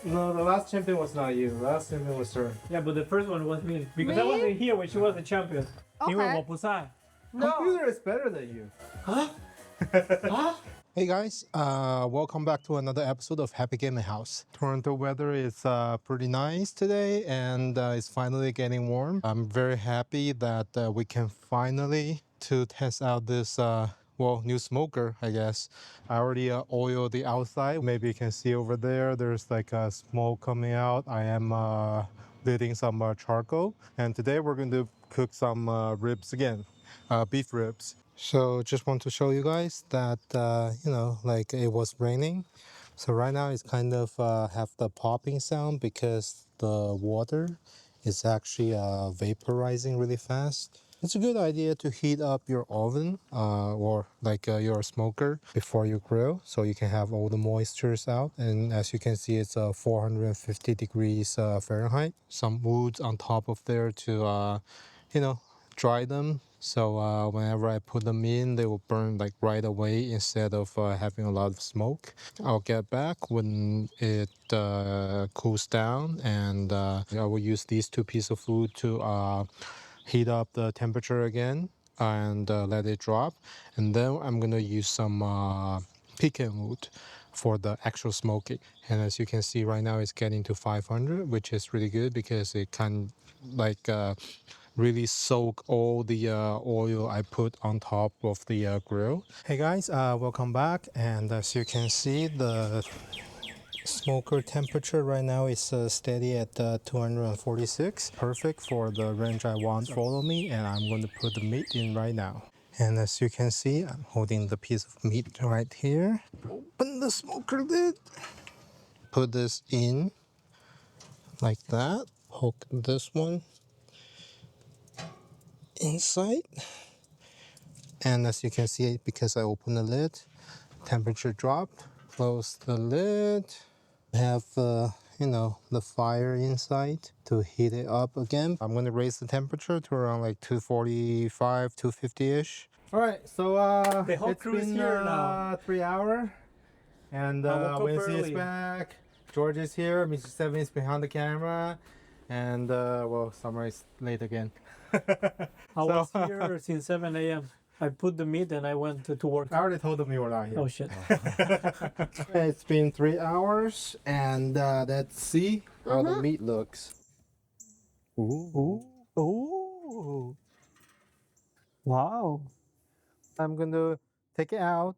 No, the last champion was not you. The last champion was her. Yeah, but the first one was me. Because Me? I wasn't here when she was the champion. 因为 Okay. 我不在。 Computer is better than you. Hey guys, welcome back to another episode of Happy Gaming House. Toronto weather is pretty nice today and it's finally getting warm. I'm very happy that we can finally to test out this new smoker, I guess. I already oiled the outside. Maybe you can see over there, there's like a smoke coming out. I am lighting some charcoal. And today we're going to cook some ribs again, beef ribs. So just want to show you guys that, like it was raining. So right now it's kind of have the popping sound because the water is actually vaporizing really fast. It's a good idea to heat up your oven or like your smoker before you grill so you can have all the moistures out. And as you can see, it's 450 degrees Fahrenheit. Some woods on top of there to, dry them. So whenever I put them in, they will burn like right away instead of having a lot of smoke. I'll get back when it cools down, and I will use these two pieces of food to heat up the temperature again and let it drop. And then I'm gonna use some pecan wood for the actual smoking. And as you can see right now, it's getting to 500, which is really good because it can like really soak all the oil I put on top of the grill. Hey guys, welcome back. And as you can see, the smoker temperature right now is steady at 246. Perfect for the range I want. Follow me, and I'm going to put the meat in right now. And as you can see, I'm holding the piece of meat right here. Open the smoker lid. Put this in like that. Hook this one inside, and as you can see, because I opened the lid, temperature dropped. Close the lid. Have the fire inside to heat it up again. I'm going to raise the temperature to around like 245, 250-ish. All right, so The whole it's crew is been here now. 3 hours, and I woke up Wincy is early. back. George is here. Mr. Seven is behind the camera, and Summer is late again. I was here since 7 a.m. I put the meat and I went to work. I already told them you were not here. Oh shit. It's been 3 hours, and let's see how the meat looks. Ooh. Ooh. Wow. I'm going to take it out,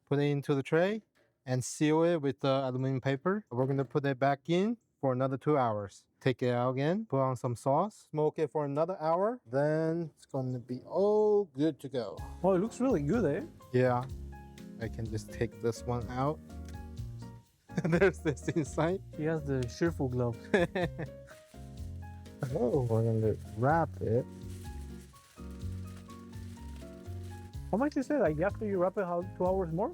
put it into the tray, and seal it with aluminum paper. We're going to put it back in for another 2 hours. Take it out again, put on some sauce, smoke it for another hour. Then it's going to be all good to go. Oh, it looks really good, eh? Yeah, I can just take this one out. There's this inside. He has the Shifu glove. Oh, we're going to wrap it. How much you say? Like after you wrap it, how 2 hours more?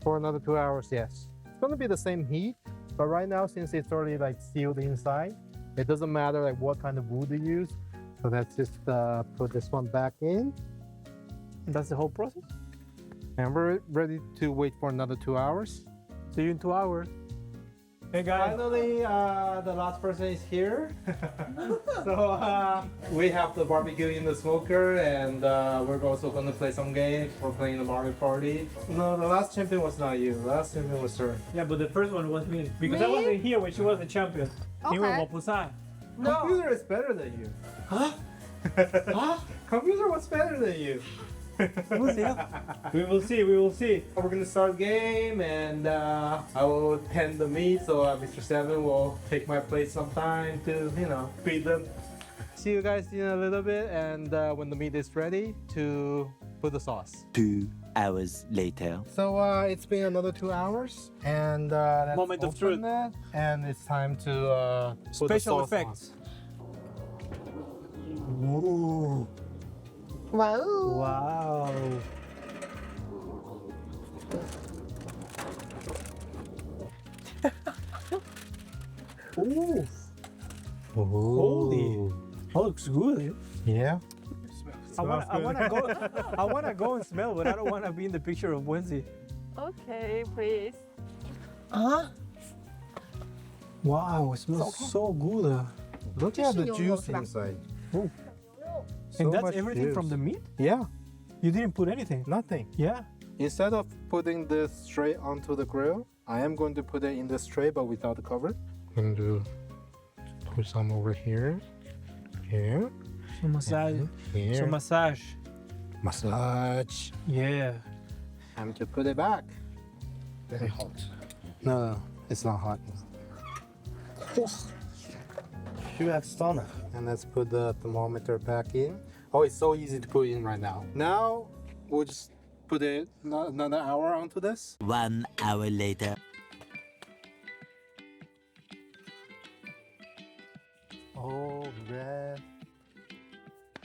For another 2 hours, yes. It's going to be the same heat, but right now, since it's already like sealed inside, it doesn't matter like what kind of wood you use. So let's just put this one back in. That's the whole process? And we're ready to wait for another 2 hours. See you in 2 hours. Hey guys. Finally, the last person is here. So we have the barbecue in the smoker, and we're also going to play some games. We're playing the Mario Party. No, the last champion was not you. The last champion was her. Yeah, but the first one was me. Because Me? I wasn't here when she was the champion. Okay. 因为我不在。 No. Computer is better than you. Computer was better than you. We will see. We will see. We're gonna start the game, and I will tend the meat, so Mr. Seven will take my place sometime to, feed them. See you guys in a little bit, and when the meat is ready, to put the sauce. 2 hours later. So it's been another 2 hours, and let's Moment of open truth. that, and it's time to put the Special sauce effects. on. Wow. Wow. Ooh. Holy. That looks good. Yeah. I wanna go and smell, but I don't wanna be in the picture of Wendy. Okay, please. Wow, it smells so good. Look at the 这是牛肉 juice 是吧？ inside. And So that's much everything juice. from the meat? Yeah, You didn't put anything? nothing. Yeah. Instead of putting this straight onto the grill, I am going to put it in this tray, but without the cover. I'm going to put some over here, here, So massage. and here. So massage. Massage. Yeah. Time to put it back. Very hot. No, it's not hot. You have stomach. And let's put the thermometer back in. Oh, it's so easy to put in right now. Now we'll just put it another hour onto this. 1 hour later. Oh, red.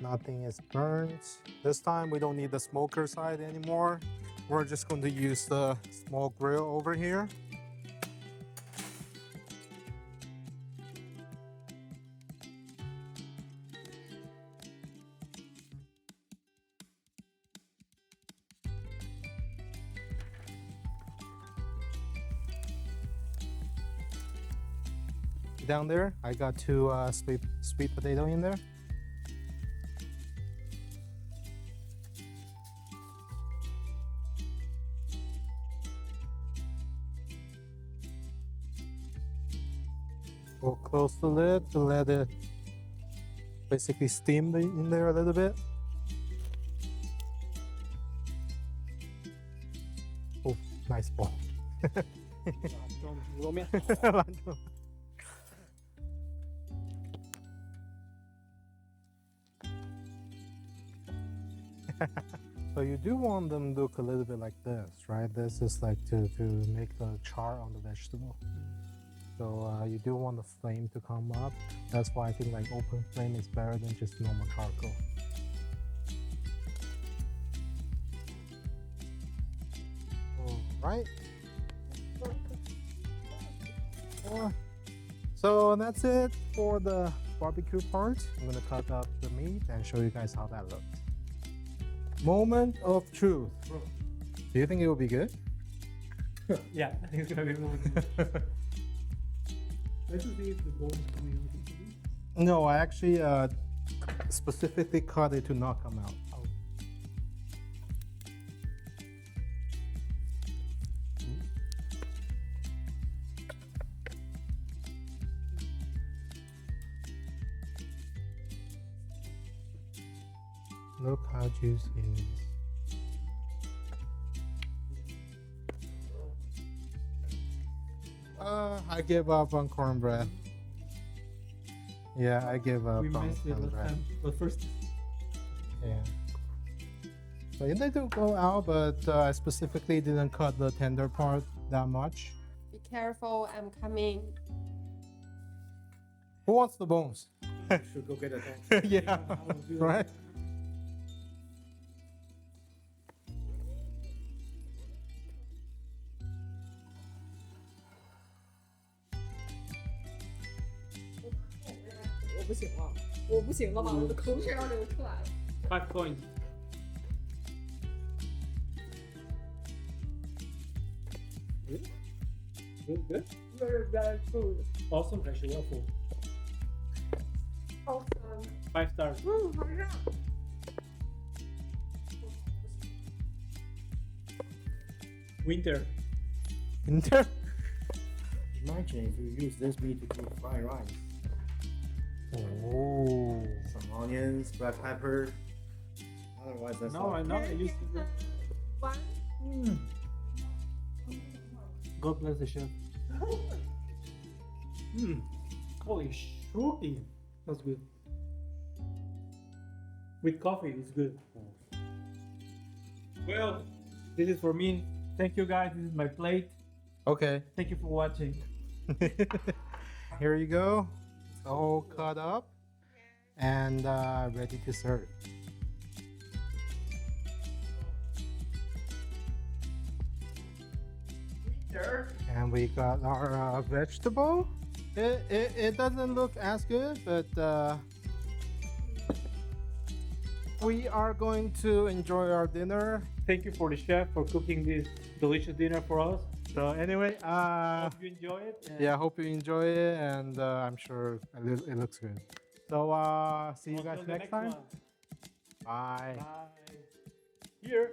Nothing is burnt. This time we don't need the smoker side anymore. We're just going to use the small grill over here. Down there, I got two sweet potato in there. We'll close the lid to let it basically steam in there a little bit. Oh, nice ball. So you do want them to look a little bit like this, right? This is like to make the char on the vegetable. So you do want the flame to come up. That's why I think like open flame is better than just normal charcoal. All right. So that's it for the barbecue part. I'm gonna cut up the meat and show you guys how that looks. Moment of truth. Do you think it will be good? Yeah, I think it's gonna be really good. Let's see if the bone's coming out. No, I actually specifically cut it to not come out. Look how juicy it is. I give up on cornbread. Yeah, I give up We on missed it last cornbread. time, but first. Yeah. So they do go out, but I specifically didn't cut the tender part that much. Be careful, I'm coming. Who wants the bones? Should go get a dog. Yeah, right?我不行了吧，我的口水要流出来了。 5 points. Good. Very bad food. Awesome, actually, well full. Awesome. 5 stars. 好热。 Winter. Inter- Imagine if you use this meat to do fried rice. Oh. Some onions, black pepper. Otherwise, that's No, all. I know. I used to. One. God bless the chef. Holy shorty. That's good. With coffee, it's good. Well, this is for me. Thank you guys. This is my plate. Okay. Thank you for watching. Here you go. It's all cut up and ready to serve. And we got our vegetable. It doesn't look as good, but we are going to enjoy our dinner. Thank you for the chef for cooking this delicious dinner for us. So anyway, Hope you enjoy it. And yeah, I hope you enjoy it, and I'm sure it looks good. So see you until guys the next time. one. Bye. Bye. Here.